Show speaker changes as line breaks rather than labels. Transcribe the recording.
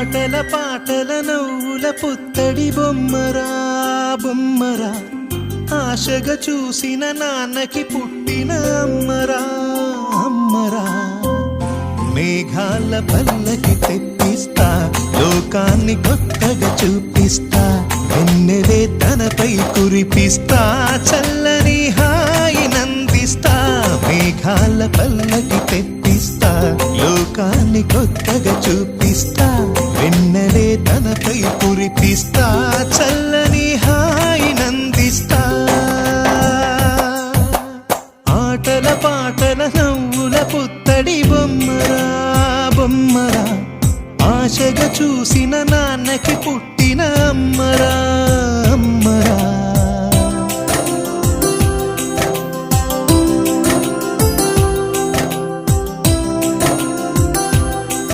ఆటల పాటల నవ్వుల పుత్తడి బొమ్మరా బొమ్మరా, ఆశగా చూసిన నాన్నకి పుట్టిన అమ్మరా అమ్మరా. మేఘాల పల్లకి తెప్పిస్తా, లోకాన్ని కొత్తగా చూపిస్తా, వెన్నెలే తనపై కురిపిస్తా, చల్లని హాయి నందిస్తా. మేఘాల పల్లకి తెప్పిస్తా, లోకాన్ని కొత్తగా చూపిస్తా, వెన్నెలే తనపై కురిపిస్తా, చల్లని హాయి నందిస్తా. ఆటల పాటల నవ్వుల పుత్తడి బొమ్మరా బొమ్మరా, ఆశగా చూసిన నాన్నకి పుట్టిన అమ్మరా అమ్మరా.